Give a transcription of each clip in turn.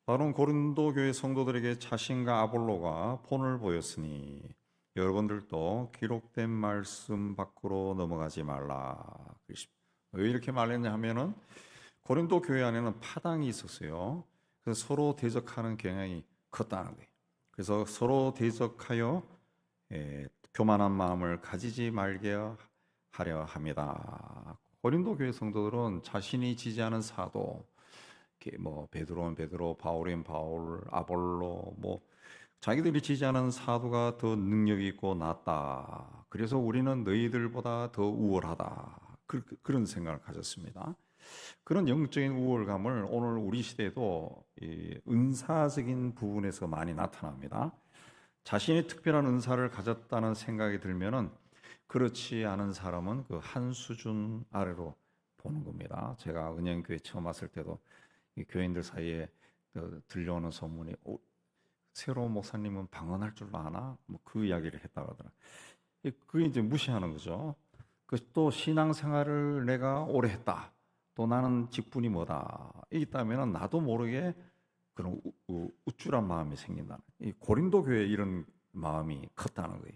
다른 고린도 교회 성도들에게 자신과 아볼로가 본을 보였으니 여러분들도 기록된 말씀 밖으로 넘어가지 말라. 왜 이렇게 말했냐 하면은 고린도 교회 안에는 파당이 있었어요. 그래서 서로 대적하는 경향이 컸다는 거예요. 그래서 서로 대적하여 교만한 마음을 가지지 말게 하려 합니다. 고린도 교회 성도들은 자신이 지지하는 사도, 뭐 베드로는 베드로, 바울은 바울, 아볼로, 뭐 자기들이 지지하는 사도가 더 능력이 있고 낫다. 그래서 우리는 너희들보다 더 우월하다. 그런 생각을 가졌습니다. 그런 영적인 우월감을 오늘 우리 시대에도 이 은사적인 부분에서 많이 나타납니다. 자신이 특별한 은사를 가졌다는 생각이 들면은 그렇지 않은 사람은 그 한 수준 아래로 보는 겁니다. 제가 은영교회 처음 왔을 때도 이 교인들 사이에 들려오는 소문이 새로운 목사님은 방언할 줄 아나? 뭐 그 이야기를 했다고 하더라고요. 그게 이제 무시하는 거죠. 또 신앙생활을 내가 오래 했다. 또 나는 직분이 뭐다. 있다면 나도 모르게 그런 우쭐한 마음이 생긴다. 이 고린도 교회 이런 마음이 컸다는 거예요.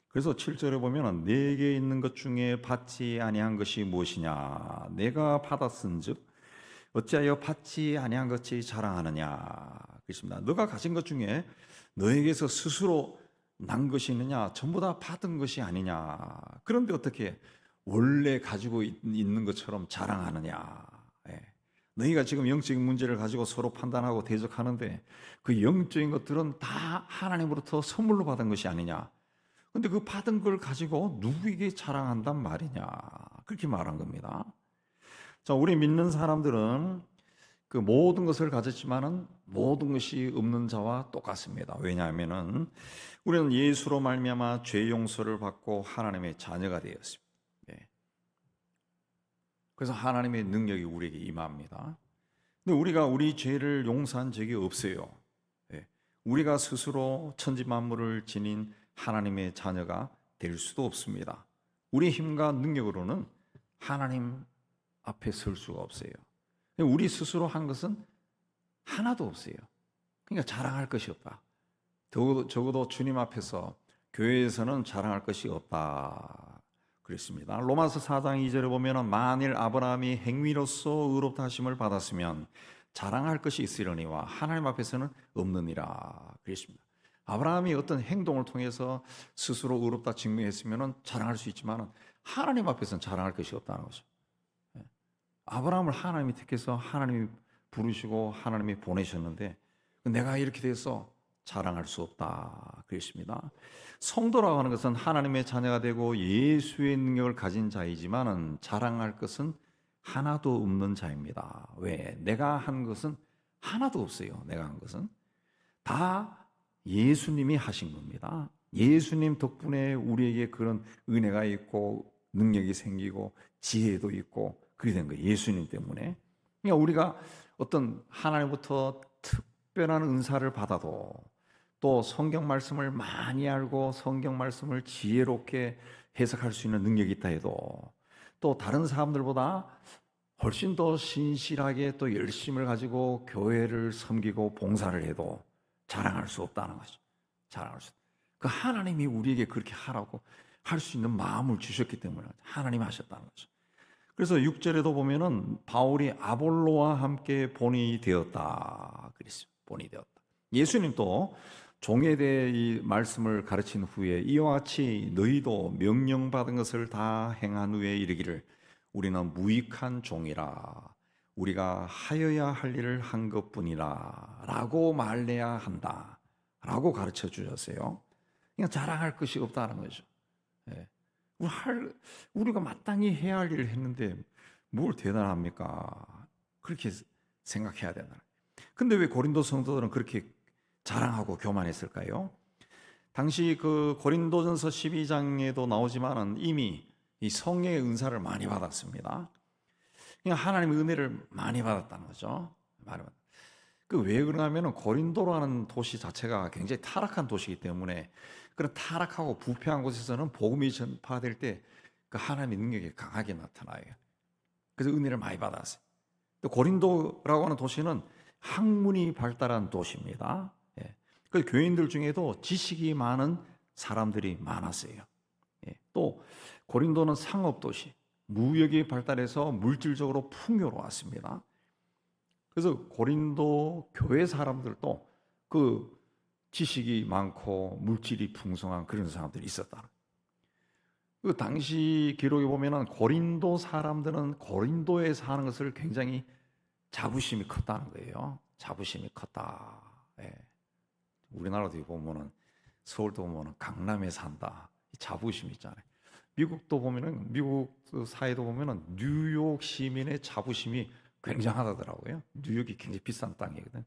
그래서 7절에 보면 내게 있는 것 중에 받지 아니한 것이 무엇이냐? 내가 받았은즉 어찌하여 받지 아니한 것이 자랑하느냐? 그렇습니다. 너가 가진 것 중에 너에게서 스스로 난 것이 있느냐? 전부 다 받은 것이 아니냐? 그런데 어떻게 원래 가지고 있는 것처럼 자랑하느냐? 예. 너희가 지금 영적인 문제를 가지고 서로 판단하고 대적하는데 그 영적인 것들은 다 하나님으로부터 선물로 받은 것이 아니냐? 근데 그 받은 걸 가지고 누구에게 자랑한단 말이냐? 그렇게 말한 겁니다. 자, 우리 믿는 사람들은 그 모든 것을 가졌지만은 모든 것이 없는 자와 똑같습니다. 왜냐하면은 우리는 예수로 말미암아 죄 용서를 받고 하나님의 자녀가 되었습니다. 예. 그래서 하나님의 능력이 우리에게 임합니다. 근데 우리가 우리 죄를 용서한 적이 없어요. 예. 우리가 스스로 천지 만물을 지닌 하나님의 자녀가 될 수도 없습니다. 우리 힘과 능력으로는 하나님 앞에 설 수가 없어요. 우리 스스로 한 것은 하나도 없어요. 그러니까 자랑할 것이 없다. 적어도 주님 앞에서 교회에서는 자랑할 것이 없다. 그랬습니다. 로마서 4장 2절에 보면 만일 아브라함이 행위로서 의롭다 하심을 받았으면 자랑할 것이 있으려니와 하나님 앞에서는 없느니라. 그랬습니다. 아브라함이 어떤 행동을 통해서 스스로 의롭다 증명했으면 자랑할 수 있지만 하나님 앞에서는 자랑할 것이 없다는 거죠. 아브라함을 하나님이 택해서 하나님이 부르시고 하나님이 보내셨는데 내가 이렇게 돼서 자랑할 수 없다 그랬습니다. 성도라고 하는 것은 하나님의 자녀가 되고 예수의 능력을 가진 자이지만은 자랑할 것은 하나도 없는 자입니다. 왜? 내가 한 것은 하나도 없어요. 내가 한 것은 다 예수님이 하신 겁니다. 예수님 덕분에 우리에게 그런 은혜가 있고 능력이 생기고 지혜도 있고 그게 된 거예요. 예수님 때문에. 그러니까 우리가 어떤 하나님부터 특별한 은사를 받아도 또 성경 말씀을 많이 알고 성경 말씀을 지혜롭게 해석할 수 있는 능력이 있다 해도 또 다른 사람들보다 훨씬 더 신실하게 또 열심을 가지고 교회를 섬기고 봉사를 해도 자랑할 수 없다는 거죠. 자랑할 수. 그 하나님이 우리에게 그렇게 하라고 할 수 있는 마음을 주셨기 때문에 하나님이 하셨다는 거죠. 그래서 6절에도 보면은 바울이 아볼로와 함께 본이 되었다 그랬어요. 본이 되었다. 예수님도 종에 대해 이 말씀을 가르친 후에 이와 같이 너희도 명령받은 것을 다 행한 후에 이르기를 우리는 무익한 종이라 우리가 하여야 할 일을 한 것뿐이라 라고 말해야 한다 라고 가르쳐 주셨어요. 그냥 자랑할 것이 없다는 거죠. 예. 우리가 마땅히 해야 할 일을 했는데 뭘 대단합니까? 그렇게 생각해야 되나? 근데 왜 고린도 성도들은 그렇게 자랑하고 교만했을까요? 당시 그 고린도전서 12장에도 나오지만은 이미 이 성령의 은사를 많이 받았습니다. 그냥 하나님의 은혜를 많이 받았다는 거죠. 왜 그러냐면은 고린도라는 도시 자체가 굉장히 타락한 도시이기 때문에 그런 타락하고 부패한 곳에서는 복음이 전파될 때 그 하나님의 능력이 강하게 나타나요. 그래서 은혜를 많이 받았어요. 또 고린도라고 하는 도시는 학문이 발달한 도시입니다. 예. 그 교인들 중에도 지식이 많은 사람들이 많았어요. 예. 또 고린도는 상업 도시, 무역이 발달해서 물질적으로 풍요로웠습니다. 그래서 고린도 교회 사람들도 그 지식이 많고 물질이 풍성한 그런 사람들이 있었다. 그 당시 기록에 보면은 고린도 사람들은 고린도에 사는 것을 굉장히 자부심이 컸다는 거예요. 자부심이 컸다. 예. 우리나라도 보면은 서울도 보면은 강남에 산다. 자부심 있잖아요. 미국도 보면은 미국 사회도 보면은 뉴욕 시민의 자부심이 굉장하다더라고요. 뉴욕이 굉장히 비싼 땅이거든.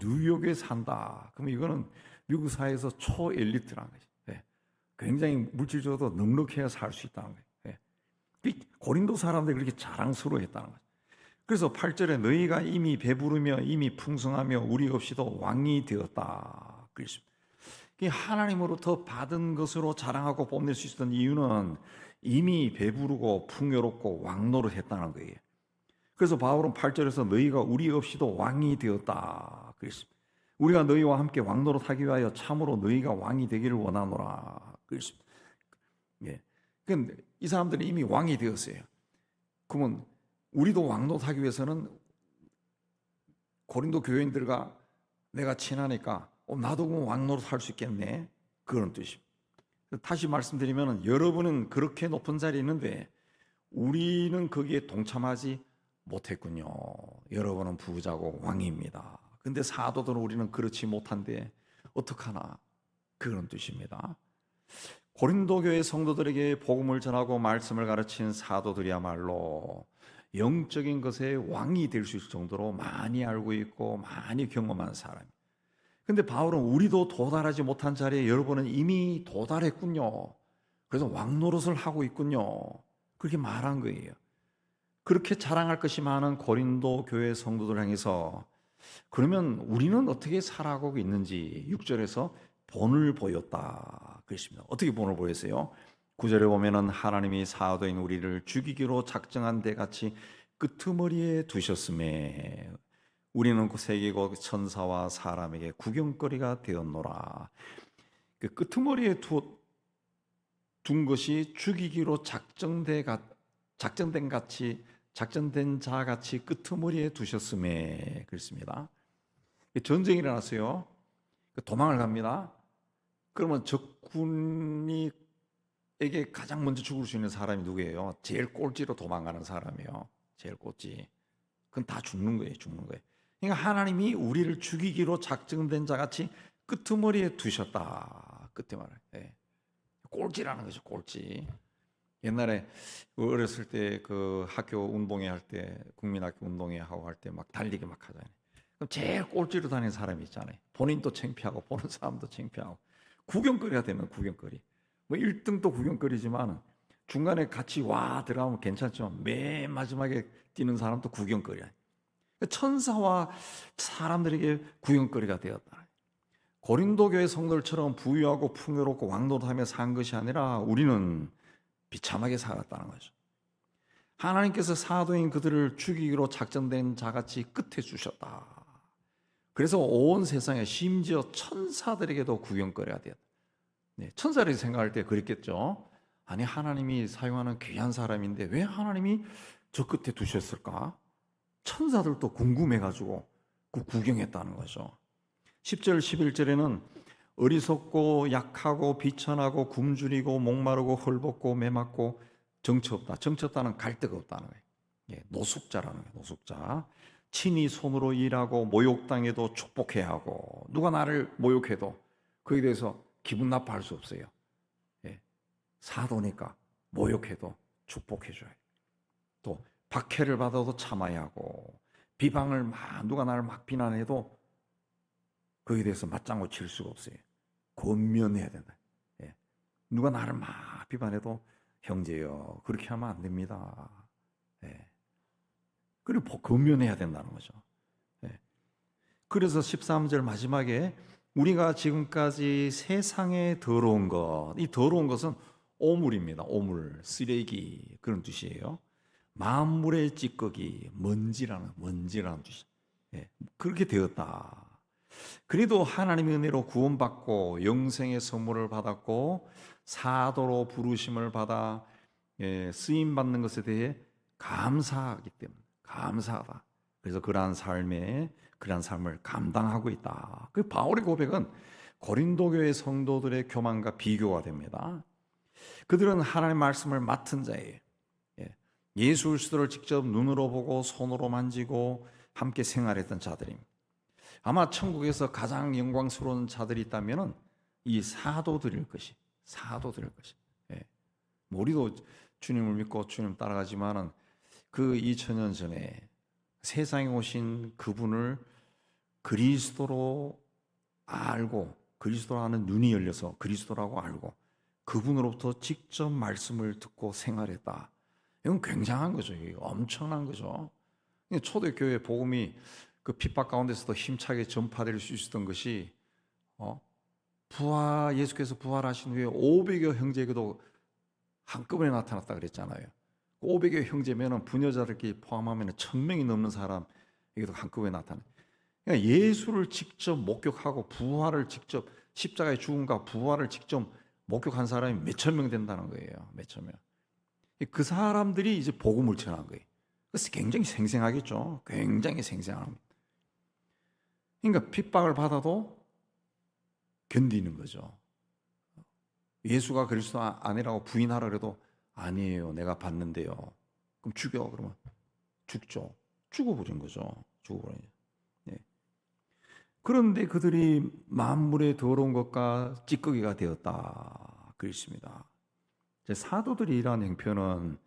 뉴욕에 산다. 그러면 이거는 미국 사회에서 초엘리트라는 거죠. 예. 굉장히 물질적으로 넉넉해야 살 수 있다는 거예요. 예. 고린도 사람들이 그렇게 자랑스러워했다는 거죠. 그래서 8절에 너희가 이미 배부르며 이미 풍성하며 우리 없이도 왕이 되었다. 그랬습니다. 하나님으로부터 받은 것으로 자랑하고 뽐낼 수 있었던 이유는 이미 배부르고 풍요롭고 왕노릇했다는 거예요. 그래서 바울은 8절에서 너희가 우리 없이도 왕이 되었다. 그랬습니다. 우리가 너희와 함께 왕노릇하기 위하여 참으로 너희가 왕이 되기를 원하노라. 그랬습니다. 예. 근데 이 사람들은 이미 왕이 되었어요. 그러면 우리도 왕노릇하기 위해서는 고린도 교인들과 내가 친하니까 나도 그럼 왕노릇 할 수 있겠네. 그런 뜻입니다. 다시 말씀드리면 여러분은 그렇게 높은 자리에 있는데 우리는 거기에 동참하지 못했군요. 여러분은 부자고 왕입니다. 근데 사도들은 우리는 그렇지 못한데 어떡하나. 그런 뜻입니다. 고린도 교회 성도들에게 복음을 전하고 말씀을 가르친 사도들이야말로 영적인 것에 왕이 될 수 있을 정도로 많이 알고 있고 많이 경험한 사람입니다. 근데 바울은 우리도 도달하지 못한 자리에 여러분은 이미 도달했군요. 그래서 왕노릇을 하고 있군요. 그렇게 말한 거예요. 그렇게 자랑할 것이 많은 고린도 교회 성도들 향해서 그러면 우리는 어떻게 살아가고 있는지 6절에서 본을 보였다. 그랬습니다. 어떻게 본을 보였어요? 9절에 보면은 하나님이 사도인 우리를 죽이기로 작정한 데 같이 끄트머리에 두셨음에 우리는 그 세계고 천사와 사람에게 구경거리가 되었노라. 그 끄트머리에 둔 것이 죽이기로 작정된 자 같이 끄트머리에 두셨음에 그렇습니다. 전쟁이 일어났어요. 도망을 갑니다. 그러면 적군에게 가장 먼저 죽을 수 있는 사람이 누구예요? 제일 꼴찌로 도망가는 사람이에요. 제일 꼴찌. 그건 다 죽는 거예요. 그러니까 하나님이 우리를 죽이기로 작정된 자 같이 끄트머리에 두셨다. 끝에 말해. 네. 꼴찌라는 거죠. 꼴찌. 옛날에 어렸을 때 그 학교 운동회 할 때 국민학교 운동회 하고 할 때 막 달리기 막 하잖아요. 그럼 제일 꼴찌로 다니는 사람이 있잖아요. 본인도 창피하고 보는 사람도 창피하고 구경거리가 되는 구경거리. 뭐 1등도 구경거리지만 중간에 같이 와 들어가면 괜찮지만 맨 마지막에 뛰는 사람도 구경거리야. 천사와 사람들에게 구경거리가 되었다. 고린도 교회 성도들처럼 부유하고 풍요롭고 왕노릇하며 산 것이 아니라 우리는 비참하게 살았다는 거죠. 하나님께서 사도인 그들을 죽이기로 작정된 자같이 끝에 주셨다. 그래서 온 세상에 심지어 천사들에게도 구경거리가 되었다. 네, 천사들이 생각할 때 그랬겠죠. 아니 하나님이 사용하는 귀한 사람인데 왜 하나님이 저 끝에 두셨을까? 천사들도 궁금해가지고 구경했다는 거죠. 10절 11절에는 어리석고 약하고 비천하고 굶주리고 목마르고 헐벗고 매맞고 정처 없다. 정처 없다는 갈 데가 없다는 거예요. 예, 노숙자라는 거예요. 노숙자. 친히 손으로 일하고 모욕당해도 축복해야 하고 누가 나를 모욕해도 거기에 대해서 기분 나빠할 수 없어요. 예, 사도니까 모욕해도 축복해줘요. 또 박해를 받아도 참아야 하고 비방을 누가 나를 막 비난해도 거기에 대해서 맞장구 칠 수가 없어요. 권면해야 된다. 예. 누가 나를 막 비판해도 형제여 그렇게 하면 안 됩니다. 예. 그리고 권면해야 된다는 거죠. 예. 그래서 13절 마지막에 우리가 지금까지 세상에 더러운 것, 이 더러운 것은 오물입니다. 오물, 쓰레기 그런 뜻이에요. 만물의 찌꺼기, 먼지라는 뜻이에요. 예, 그렇게 되었다. 그래도 하나님의 은혜로 구원받고 영생의 선물을 받았고 사도로 부르심을 받아 쓰임 받는 것에 대해 감사하기 때문에 감사하다. 그래서 그러한 삶을 감당하고 있다. 그 바울의 고백은 고린도 교회 성도들의 교만과 비교가 됩니다. 그들은 하나님의 말씀을 맡은 자예요. 예수 그리스도를 직접 눈으로 보고 손으로 만지고 함께 생활했던 자들입니다. 아마 천국에서 가장 영광스러운 자들이 있다면 이 사도들일 것이. 예. 우리도 주님을 믿고 주님 따라가지만은 그 2000년 전에 세상에 오신 그분을 그리스도로 알고 그리스도라는 눈이 열려서 그리스도라고 알고 그분으로부터 직접 말씀을 듣고 생활했다. 이건 굉장한 거죠. 이게 엄청난 거죠. 초대교회 복음이 그 핍박 가운데서도 힘차게 전파될 수 있었던 것이 예수께서 부활하신 후에 500여 형제에게도 한꺼번에 나타났다 그랬잖아요. 500여 형제면은 부녀자들끼리 포함하면 1000명이 넘는 사람에게도 한꺼번에 나타나요. 그러니까 예수를 직접 목격하고 부활을 직접 십자가의 죽음과 부활을 직접 목격한 사람이 몇천 명 된다는 거예요. 몇천 명. 그 사람들이 이제 복음을 전한 거예요. 그래서 굉장히 생생하겠죠. 굉장히 생생합니다. 그러니까 핍박을 받아도 견디는 거죠. 예수가 그리스도 아니라고 부인하라 그래도 아니에요. 내가 봤는데요. 그럼 죽여. 그러면 죽죠. 죽어버린 거죠. 죽어버린. 네. 그런데 그들이 만물의 더러운 것과 찌꺼기가 되었다. 그랬습니다. 사도들이 이러한 형편은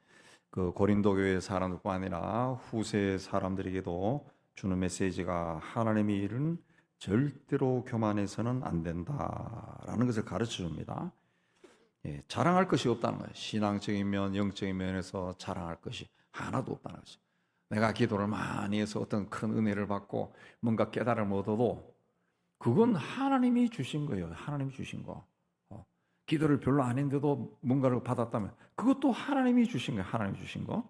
그 고린도 교회 사람들뿐 아니라 후세 사람들에게도 주는 메시지가 하나님의 일은 절대로 교만해서는 안 된다라는 것을 가르쳐 줍니다. 자랑할 것이 없다는 거예요. 신앙적인 면, 영적인 면에서 자랑할 것이 하나도 없다는 거죠. 내가 기도를 많이 해서 어떤 큰 은혜를 받고 뭔가 깨달음을 얻어도 그건 하나님이 주신 거예요. 하나님이 주신 거. 기도를 별로 안 했는데도 뭔가를 받았다면 그것도 하나님이 주신 거예요. 하나님이 주신 거.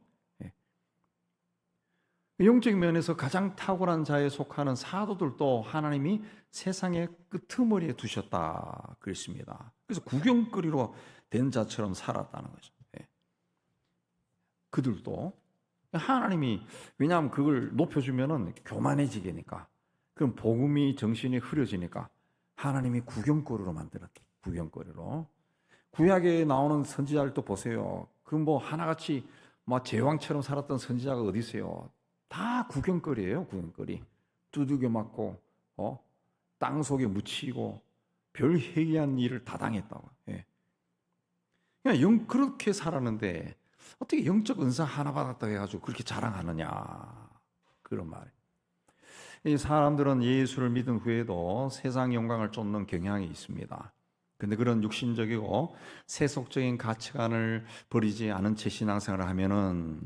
영적인 면에서 가장 탁월한 자에 속하는 사도들도 하나님이 세상의 끄트머리에 두셨다 그랬습니다. 그래서 구경거리로 된 자처럼 살았다는 거죠. 그들도 하나님이 왜냐하면 그걸 높여주면은 교만해지게니까 그럼 복음이 정신이 흐려지니까 하나님이 구경거리로 만들었다. 구경거리로. 구약에 나오는 선지자들도 보세요. 그 뭐 하나같이 막 제왕처럼 살았던 선지자가 어디 있어요? 다 구경거리예요. 구경거리. 두들겨 맞고 땅 속에 묻히고 별 회개한 일을 다 당했다고. 그냥 그렇게 살았는데 어떻게 영적 은사 하나 받았다 해가지고 그렇게 자랑하느냐 그런 말이에요. 이 사람들은 예수를 믿은 후에도 세상 영광을 쫓는 경향이 있습니다. 근데 그런 육신적이고 세속적인 가치관을 버리지 않은 채 신앙생활을 하면은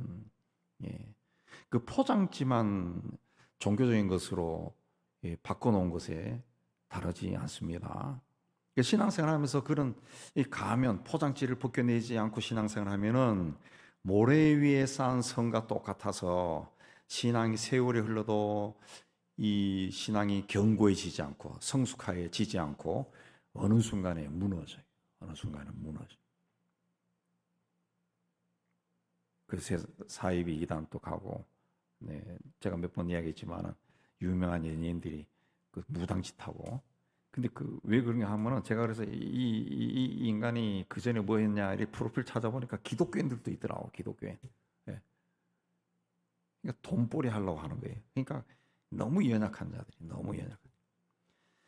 그 포장지만 종교적인 것으로 바꿔놓은 것에 다르지 않습니다. 신앙생활하면서 그런 이 가면 포장지를 벗겨내지 않고 신앙생활하면은 모래 위에 쌓은 성과 똑같아서 신앙이 세월이 흘러도 이 신앙이 견고해지지 않고 성숙해지지 않고 어느 순간에 무너져요. 어느 순간에 무너져. 그래서 사이비 이단도 가고, 제가 몇 번 이야기했지만은 유명한 연예인들이 그 무당짓하고. 근데 그 왜 그런가 하면은 제가 그래서 이 인간이 그 전에 뭐 했냐 이 프로필 찾아보니까 기독교인들도 있더라고. 기독교인. 그러니까 돈벌이 하려고 하는 거예요. 그러니까 너무 연약한 자들이 너무 연약.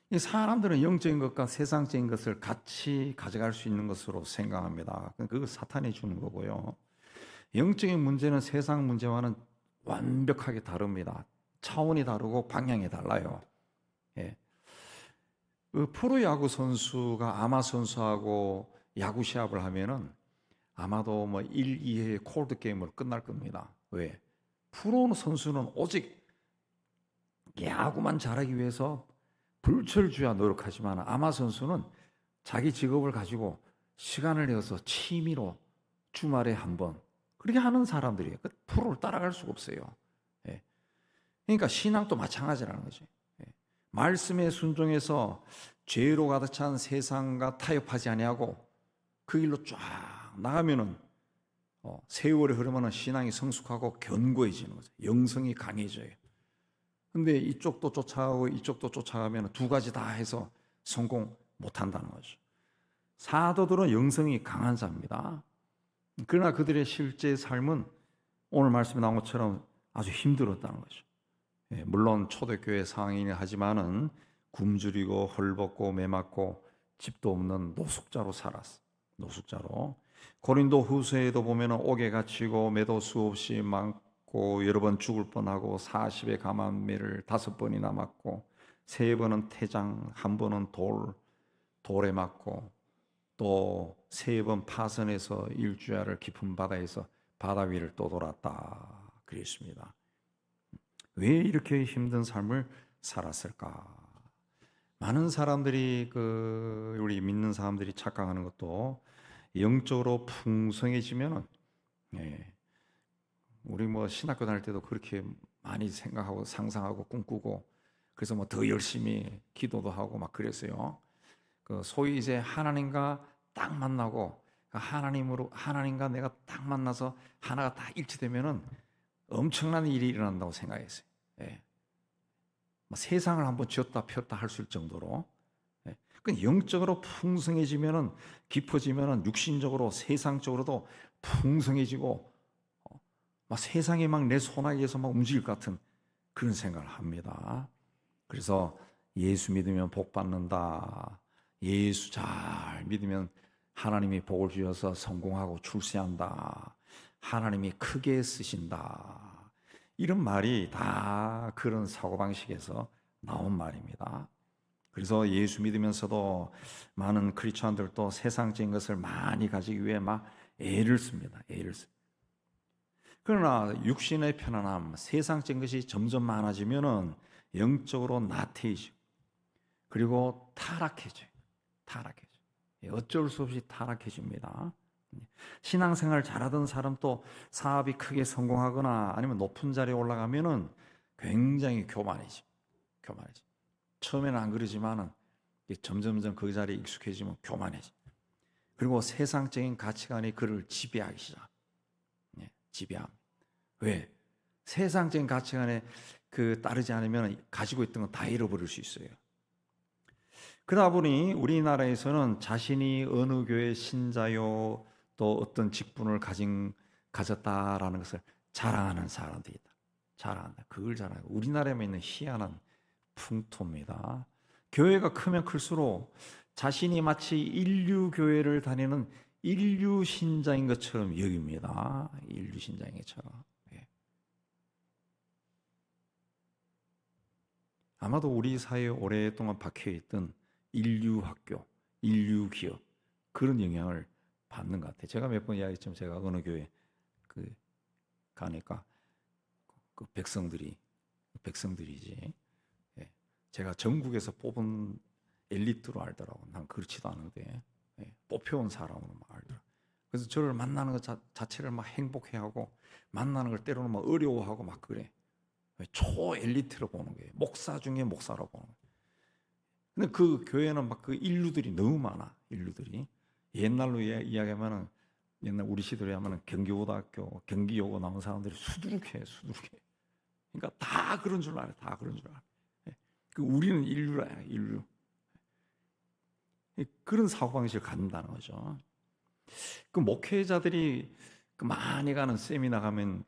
이 사람들은 영적인 것과 세상적인 것을 같이 가져갈 수 있는 것으로 생각합니다. 그거 사탄이 주는 거고요. 영적인 문제는 세상 문제와는 완벽하게 다릅니다. 차원이 다르고 방향이 달라요. 그 프로야구 선수가 아마 선수하고 야구 시합을 하면은 아마도 뭐 1, 2회 콜드 게임으로 끝날 겁니다. 왜? 프로 선수는 오직 야구만 잘하기 위해서 불철주야 노력하지만 아마 선수는 자기 직업을 가지고 시간을 내어서 취미로 주말에 한 번 그렇게 하는 사람들이에요. 프로를 따라갈 수가 없어요. 그러니까 신앙도 마찬가지라는 거죠. 말씀에 순종해서 죄로 가득 찬 세상과 타협하지 아니하고 그 길로 쫙 나가면은 세월이 흐르면 신앙이 성숙하고 견고해지는 거죠. 영성이 강해져요. 근데 이쪽도 쫓아가고 이쪽도 쫓아가면 두 가지 다 해서 성공 못한다는 거죠. 사도들은 영성이 강한 자입니다. 그러나 그들의 실제 삶은 오늘 말씀에 나온 것처럼 아주 힘들었다는 거죠. 물론 초대교회 상황이긴 하지만은 굶주리고 헐벗고 매맞고 집도 없는 노숙자로 살았어. 노숙자로. 고린도 후서에도 보면은 옥에 갇히고 매도 수없이 많고 여러 번 죽을 뻔하고 40의 감암매를 5번이나 맞고 3번은 태장, 1번은 돌에 맞고 또 3번 파선해서 일주야를 깊은 바다에서 바다 위를 떠돌았다 그랬습니다. 왜 이렇게 힘든 삶을 살았을까? 많은 사람들이 우리 믿는 사람들이 착각하는 것도 영적으로 풍성해지면은 우리 신학교 다닐 때도 그렇게 많이 생각하고 상상하고 꿈꾸고 그래서 더 열심히 기도도 하고 막 그랬어요. 소위 이제 하나님과 딱 만나고 하나님과 내가 딱 만나서 하나가 딱 일치되면은 엄청난 일이 일어난다고 생각했어요. 세상을 한번 쥐었다 폈다 할 수 있을 정도로. 영적으로 풍성해지면은 깊어지면은 육신적으로 세상적으로도 풍성해지고 세상에 막 내 손아귀에서 막 움직일 것 같은 그런 생각을 합니다. 그래서 예수 믿으면 복 받는다. 예수 잘 믿으면 하나님이 복을 주셔서 성공하고 출세한다. 하나님이 크게 쓰신다. 이런 말이 다 그런 사고방식에서 나온 말입니다. 그래서 예수 믿으면서도 많은 크리스천들도 세상적인 것을 많이 가지기 위해 막 애를 씁니다. 애를 씁니다. 그러나 육신의 편안함, 세상적인 것이 점점 많아지면은 영적으로 나태해지고 그리고 타락해져요. 어쩔 수 없이 타락해집니다. 신앙생활 잘하던 사람도 사업이 크게 성공하거나 아니면 높은 자리에 올라가면은 굉장히 교만해져. 처음에는 안 그러지만은 점점점 그 자리에 익숙해지면 교만해져. 그리고 세상적인 가치관이 그를 지배하기 시작. 지배합니다. 왜? 세상적인 가치관에 따르지 않으면 가지고 있던 건 다 잃어버릴 수 있어요. 그러다 보니 우리나라에서는 자신이 어느 교회 신자요 또 어떤 직분을 가졌다라는 것을 자랑하는 사람들이 있다. 자랑한다. 그걸 자랑하고 우리나라에만 있는 희한한 풍토입니다. 교회가 크면 클수록 자신이 마치 인류 교회를 다니는 인류 신자인 것처럼 여깁니다. 인류 신자인 것처럼. 아마도 우리 사회에 오랫동안 박혀있던 인류 학교, 인류 기업 그런 영향을 받는 것 같아요. 제가 몇 번 이야기했지만 제가 어느 교회 가니까 백성들이지. 제가 전국에서 뽑은 엘리트로 알더라고. 난 그렇지도 않은데 뽑혀온 사람으로 막 알더라고. 그래서 저를 만나는 것 자체를 막 행복해하고 만나는 걸 때로는 막 어려워하고 막 그래. 초 엘리트로 보는 거예요. 목사 중에 목사로 보는 거예요. 근데 그 교회는 막 인류들이 너무 많아. 인류들이 옛날로 이야기하면은 옛날 우리 시대로 하면은 경기고등학교 경기여고 나온 사람들이 수두룩해. 그러니까 다 그런 줄 알아. 우리는 인류라. 인류. 그런 사고방식을 갖는다는 거죠. 목회자들이 많이 가는 세미나 가면은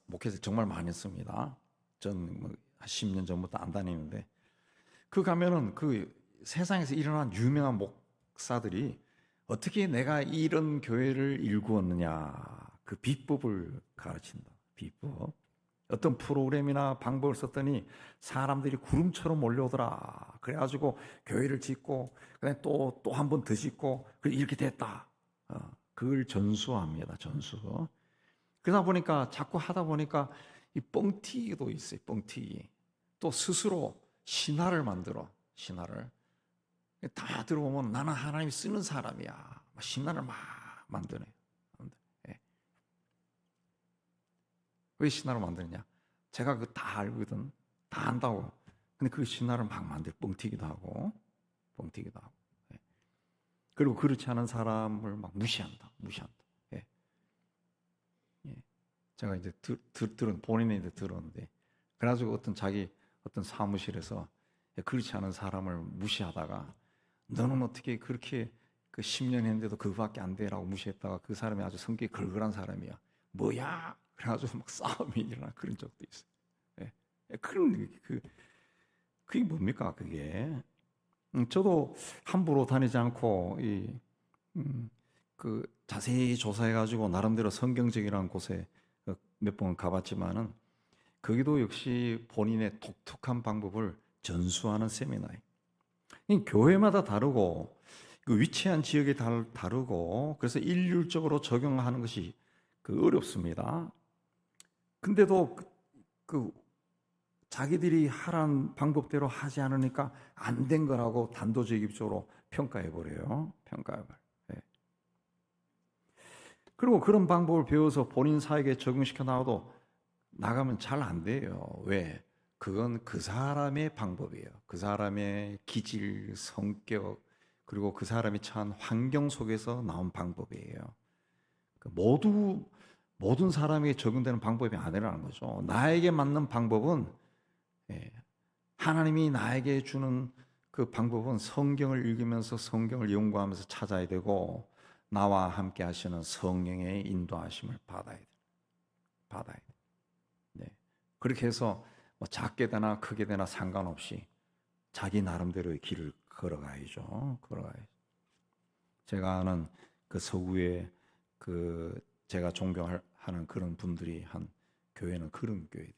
목회자 정말 많이 했습니다. 전 10년 전부터 안 다니는데 가면은 세상에서 일어난 유명한 목사들이 어떻게 내가 이런 교회를 일구었느냐 그 비법을 가르친다. 비법. 어떤 프로그램이나 방법을 썼더니 사람들이 구름처럼 몰려오더라. 그래가지고 교회를 짓고 그다음에 또 한 번 더 짓고 이렇게 됐다. 그걸 전수합니다. 전수. 그러다 보니까 자꾸 하다 보니까 이 뻥튀기도 있어요. 뻥튀기. 또 스스로 신화를 만들어. 신화를. 다 들어보면 나는 하나님이 쓰는 사람이야. 신화를 막 만드네. 왜 신화를 만드느냐? 제가 그거 다 알거든. 다 안다고. 근데 그 신화를 막 만들어 뻥튀기도 하고. 예. 그리고 그렇지 않은 사람을 막 무시한다. 예. 예. 제가 이제 본인이 들었는데, 그래가지고 어떤 사무실에서 그렇지 않은 사람을 무시하다가, 너는 어떻게 그렇게 그 10년 했는데도 그거밖에 안 돼라고 무시했다가, 그 사람이 아주 성격이 걸걸한 사람이야. 뭐야? 그래가지고 막 싸움이 일어나 그런 적도 있어요. 예. 그게 뭡니까 그게? 저도 함부로 다니지 않고 그 자세히 조사해가지고 나름대로 성경적이라는 곳에 몇 번 가봤지만은, 거기도 역시 본인의 독특한 방법을 전수하는 세미나예요. 이 교회마다 다르고 그 위치한 지역이 다르고, 그래서 일률적으로 적용하는 것이 어렵습니다. 근데도 그 자기들이 하라는 방법대로 하지 않으니까 안 된 거라고 단도직입적으로 평가해 버려요. 예. 그리고 그런 방법을 배워서 본인 사역에 적용시켜 나가면 잘 안 돼요. 왜? 그건 그 사람의 방법이에요. 그 사람의 기질, 성격, 그리고 그 사람이 처한 환경 속에서 나온 방법이에요. 모든 사람에게 적용되는 방법이 아니라는 거죠. 나에게 맞는 방법은, 예, 하나님이 나에게 주는 그 방법은 성경을 읽으면서 성경을 연구하면서 찾아야 되고, 나와 함께 하시는 성령의 인도하심을 받아야 돼. 네. 그렇게 해서 뭐 작게 되나 크게 되나 상관없이 자기 나름대로의 길을 걸어가야죠. 제가 아는 그 서구에 제가 존경하는 그런 분들이 한 교회는 그런 교회들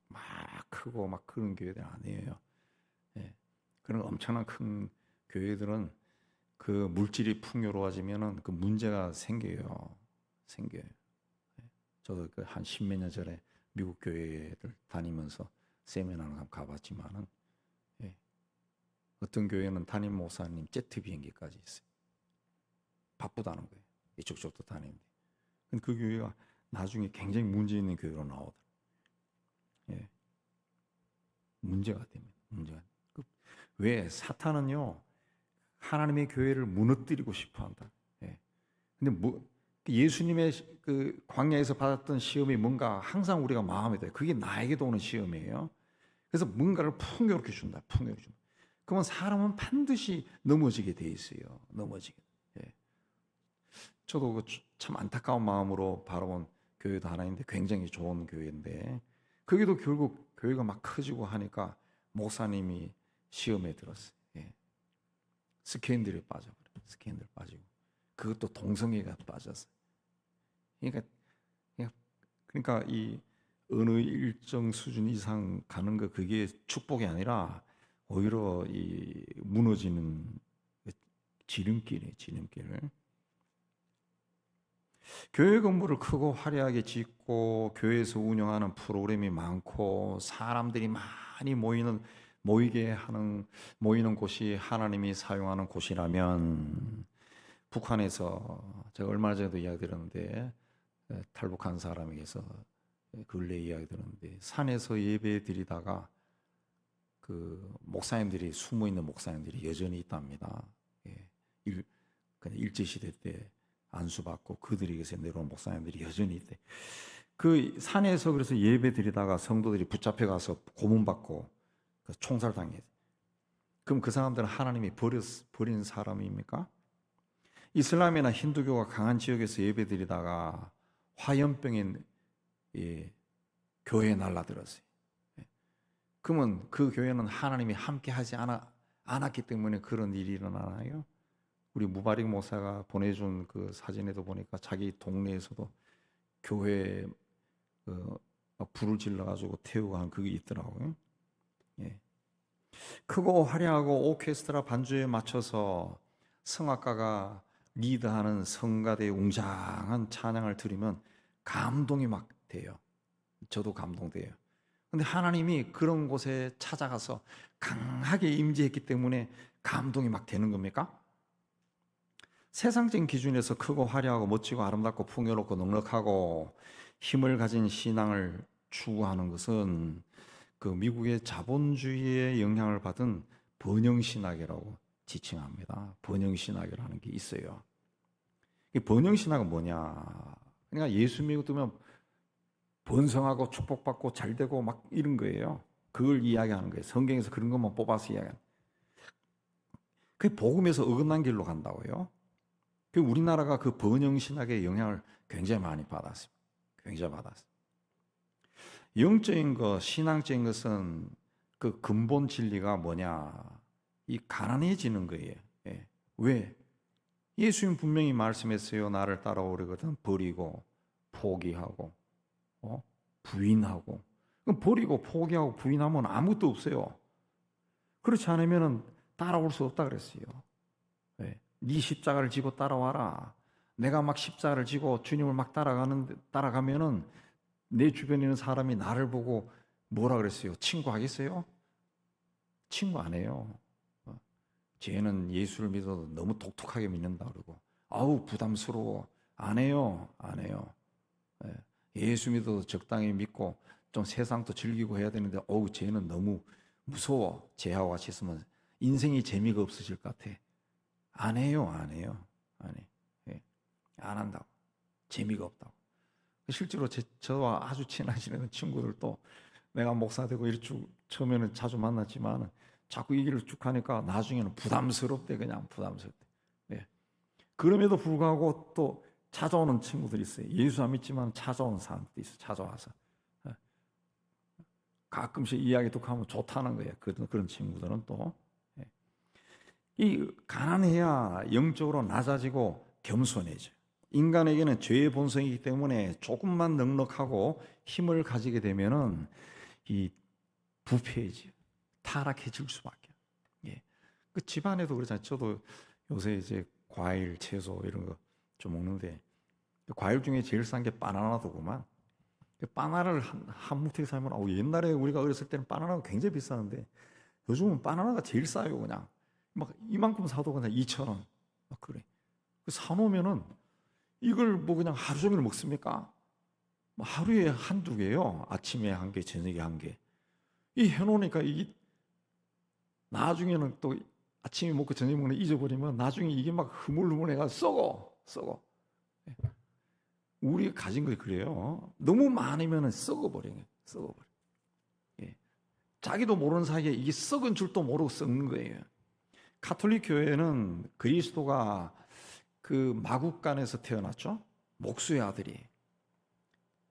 막 크고 막 그런 교회들 아니에요. 예. 그런 엄청난 큰 교회들은 그 물질이 풍요로워지면은 그 문제가 생겨요. 예. 저도 그 한 십몇 년 전에 미국 교회를 다니면서 세미나를 가봤지만은, 예. 어떤 교회는 담임 목사님 제트 비행기까지 있어요. 바쁘다는 거예요. 이쪽 저쪽 다니는데. 근데 그 교회가 나중에 굉장히 문제 있는 교회로 나오더라고요. 예. 문제가 됩니다. 왜? 사탄은요, 하나님의 교회를 무너뜨리고 싶어 한다. 예. 근데 예수님의 그 광야에서 받았던 시험이 뭔가 항상 우리가 마음에 들어요. 그게 나에게도 오는 시험이에요. 그래서 뭔가를 풍요롭게 준다. 그러면 사람은 반드시 넘어지게 돼 있어요. 예. 저도 참 안타까운 마음으로 바라본 교회도 하나 있는데, 굉장히 좋은 교회인데, 거기도 결국 교회가 막 커지고 하니까 목사님이 시험에 들었어요. 예. 스캔들이 빠지고, 그것도 동성애가 빠졌어요. 그러니까 이 어느 일정 수준 이상 가는 거, 그게 축복이 아니라 오히려 이 무너지는 지름길이에요. 교회 건물을 크고 화려하게 짓고 교회에서 운영하는 프로그램이 많고 사람들이 많이 모이는 곳이 하나님이 사용하는 곳이라면, 북한에서 제가 얼마 전에도 이야기 들었는데, 탈북한 사람에게서 근래 이야기 들었는데, 산에서 예배 드리다가 그 숨어 있는 목사님들이 여전히 있답니다. 예. 그냥 일제시대 때 안수받고 그들에게서 내려온 목사님들이 여전히 있대. 그 산에서 그래서 예배 드리다가 성도들이 붙잡혀 가서 고문받고 총살당해. 그럼 그 사람들은 하나님이 버린 사람입니까? 이슬람이나 힌두교가 강한 지역에서 예배 드리다가 화염병이 교회에 날라들었어요. 그러면 그 교회는 하나님이 함께 하지 않았기 때문에 그런 일이 일어나나요? 우리 무바릭 목사가 보내준 그 사진에도 보니까 자기 동네에서도 교회에 불을 질러가지고 태우고 한 그게 있더라고요. 예. 크고 화려하고 오케스트라 반주에 맞춰서 성악가가 리드하는 성가대의 웅장한 찬양을 들으면 감동이 막 돼요. 저도 감동돼요. 근데 하나님이 그런 곳에 찾아가서 강하게 임재했기 때문에 감동이 막 되는 겁니까? 세상적인 기준에서 크고 화려하고 멋지고 아름답고 풍요롭고 넉넉하고 힘을 가진 신앙을 추구하는 것은 그 미국의 자본주의의 영향을 받은 번영신학이라고 지칭합니다. 번영신학이라는 게 있어요. 이 번영신학은 뭐냐? 그러니까 예수 믿으면 번성하고 축복받고 잘되고 막 이런 거예요. 그걸 이야기하는 거예요. 성경에서 그런 것만 뽑아서 이야기하는. 그게 복음에서 어긋난 길로 간다고요. 그 우리나라가 그 번영신학의 영향을 굉장히 많이 받았습니다. 굉장히 받았어요. 영적인 것, 신앙적인 것은 그 근본 진리가 뭐냐? 이 가난해지는 거예요. 예. 왜? 예수님 분명히 말씀했어요. 나를 따라오려거든 버리고 포기하고 부인하고. 그럼 버리고 포기하고 부인하면 아무것도 없어요. 그렇지 않으면 따라올 수 없다 그랬어요. 예. 네 십자가를 지고 따라와라. 내가 막 십자가를 지고 주님을 막 따라가면은 내 주변에 있는 사람이 나를 보고 뭐라 그랬어요? 친구 하겠어요? 친구 안 해요. 쟤는 예수를 믿어도 너무 독특하게 믿는다 그러고 아우 부담스러워. 안 해요. 안 해요. 예수 믿어도 적당히 믿고 좀 세상도 즐기고 해야 되는데 어우 쟤는 너무 무서워. 쟤하고 같이 있으면 인생이 재미가 없어질 것 같아. 안 해요. 안 해요. 안 해. 안 한다고. 재미가 없다고. 실제로 저와 아주 친한 친구들도 내가 목사 되고 이렇게 처음에는 자주 만났지만 자꾸 이 길을 쭉 하니까 나중에는 부담스럽대. 그냥 부담스럽대. 예. 그럼에도 불구하고 또 찾아오는 친구들이 있어요. 예수 안 믿지만 찾아오는 사람들이 있어요. 찾아와서 예. 가끔씩 이야기 듣고 하면 좋다는 거예요. 그런 친구들은 또 예. 이 가난해야 영적으로 낮아지고 겸손해져요. 인간에게는 죄의 본성이기 때문에 조금만 넉넉하고 힘을 가지게 되면은 이 부패해지요. 타락해질 수밖에. 예. 그 집안에도 그렇잖아요. 저도 요새 이제 과일, 채소 이런 거 좀 먹는데 과일 중에 제일 싼 게 바나나도구만. 바나나를 한 뭉텅이 사면 옛날에 우리가 어렸을 때는 바나나가 굉장히 비쌌는데 요즘은 바나나가 제일 싸요. 그냥 막 이만큼 사도 그냥 2,000원. 막 그래. 사놓으면은 이걸 뭐 그냥 하루 종일 먹습니까? 뭐 하루에 한두 개요. 아침에 한 개, 저녁에 한 개. 이 해놓으니까 이게 나중에는 또 아침에 먹고 저녁에 먹는 잊어버리면 나중에 이게 막 흐물흐물해가 썩어. 우리가 가진 거 그래요. 너무 많으면 썩어버려요. 예. 자기도 모르는 사이에 이게 썩은 줄도 모르고 썩는 거예요. 가톨릭 교회는 그리스도가 그 마국간에서 태어났죠. 목수의 아들이.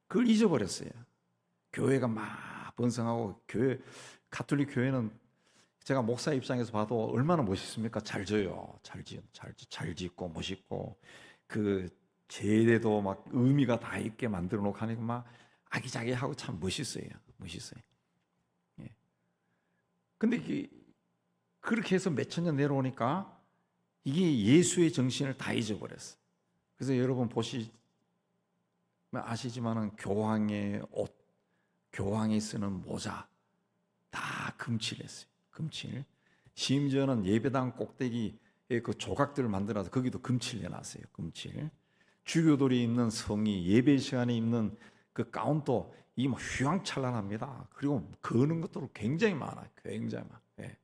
그걸 잊어버렸어요. 교회가 막 번성하고 가톨릭 교회는 제가 목사 입장에서 봐도 얼마나 멋있습니까? 잘 져요. 잘 짓고 멋있고 그 제대도 막 의미가 다 있게 만들어 놓고 하니까 막 아기자기하고 참 멋있어요. 예. 근데 그렇게 해서 몇천 년 내려오니까 이게 예수의 정신을 다 잊어버렸어요. 그래서 여러분 아시지만은 교황의 옷, 교황이 쓰는 모자 다 금칠했어요. 금칠. 심지어는 예배당 꼭대기에 그 조각들을 만들어서 거기도 금칠 해놨어요. 금칠. 주교들이 입는 성의, 예배 시간에 입는 그 가운도 이게 막 휘황찬란합니다. 그리고 거는 것도 굉장히 많아요. 굉장히 많아요. 예.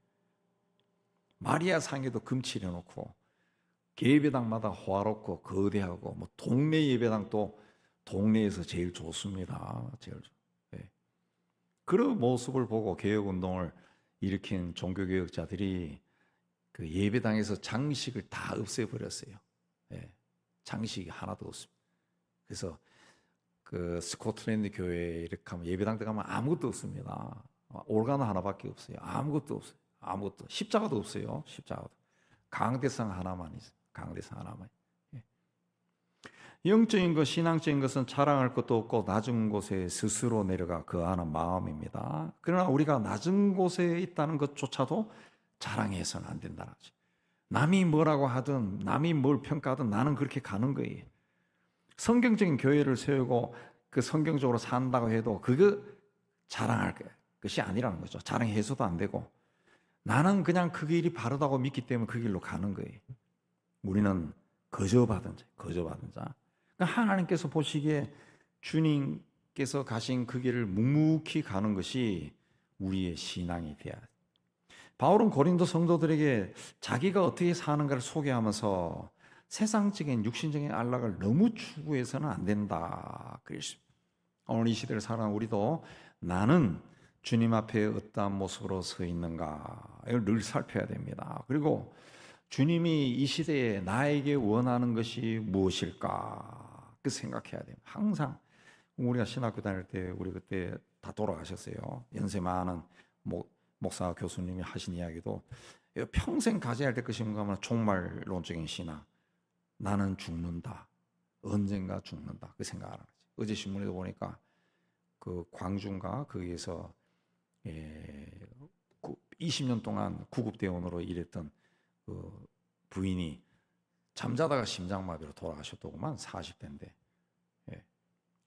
마리아 상에도 금칠해놓고 예배당마다 호화롭고 거대하고 뭐 동네 예배당도 동네에서 제일 좋습니다. 예. 그런 모습을 보고 개혁운동을 일으킨 종교개혁자들이 그 예배당에서 장식을 다 없애버렸어요. 예. 장식이 하나도 없습니다. 그래서 그 스코틀랜드 교회에 이렇게 하면 예배당 들어가면 아무것도 없습니다. 올가나 하나밖에 없어요. 아무것도 없어요. 아무것도. 십자가도 없어요. 십자가도. 강대상 하나만 있어요. 강대상 하나만. 예. 영적인 것, 신앙적인 것은 자랑할 것도 없고 낮은 곳에 스스로 내려가 거하는 마음입니다. 그러나 우리가 낮은 곳에 있다는 것조차도 자랑해서는 안 된다는 거죠. 남이 뭐라고 하든 남이 뭘 평가하든 나는 그렇게 가는 거예요. 성경적인 교회를 세우고 그 성경적으로 산다고 해도 그거 자랑할 것이 아니라는 거죠. 자랑해서도 안 되고 나는 그냥 그 길이 바르다고 믿기 때문에 그 길로 가는 거예요. 우리는 거저받은 자. 그러니까 하나님께서 보시기에 주님께서 주님께서 가신 그 길을 묵묵히 가는 것이 우리의 신앙이 돼야 돼. 바울은 고린도 성도들에게 자기가 어떻게 사는가를 소개하면서 세상적인 육신적인 안락을 너무 추구해서는 안 된다 그랬습니다. 오늘 이 시대를 살아가는 우리도 나는 주님 앞에 어떠한 모습으로 서 있는가 이걸 늘 살펴야 됩니다. 그리고 주님이 이 시대에 나에게 원하는 것이 무엇일까 그 생각해야 됩니다. 항상 우리가 신학교 다닐 때 우리 그때 다 돌아가셨어요. 연세 많은 목사 교수님이 하신 이야기도 평생 가져야 될 것이 뭔가 하면 종말론적인 신앙. 나는 죽는다. 언젠가 죽는다. 그 생각을 하는 거지. 어제 신문에도 보니까 그 광주인가 거기에서 20년 동안 구급대원으로 일했던 그 부인이 잠자다가 심장마비로 돌아가셨더구만. 40대인데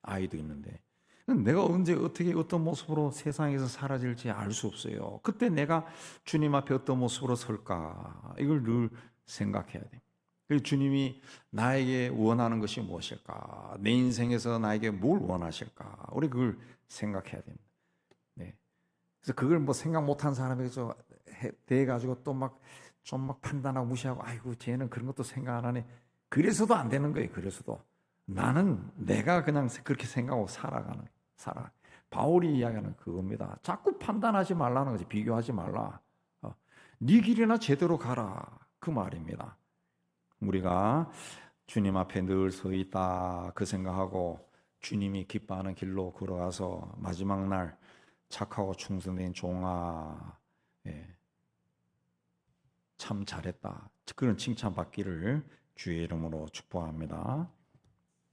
아이도 있는데 내가 언제 어떻게 어떤 모습으로 세상에서 사라질지 알 수 없어요. 그때 내가 주님 앞에 어떤 모습으로 설까 이걸 늘 생각해야 돼. 그리고 주님이 나에게 원하는 것이 무엇일까? 내 인생에서 나에게 뭘 원하실까? 우리 그걸 생각해야 됩니다. 네. 그래서 그걸 뭐 생각 못한 사람에게 대 가지고 또 막 좀 막 판단하고 무시하고 아이고 쟤는 그런 것도 생각 안 하네. 그래서도 안 되는 거예요. 그래서도 나는 내가 그냥 그렇게 생각하고 살아. 바울이 이야기하는 그겁니다. 자꾸 판단하지 말라는 거지. 비교하지 말라. 네 길이나 제대로 가라. 그 말입니다. 우리가 주님 앞에 늘 서 있다 그 생각하고 주님이 기뻐하는 길로 걸어가서 마지막 날 착하고 충성된 종아 참 잘했다 그런 칭찬받기를 주의 이름으로 축복합니다.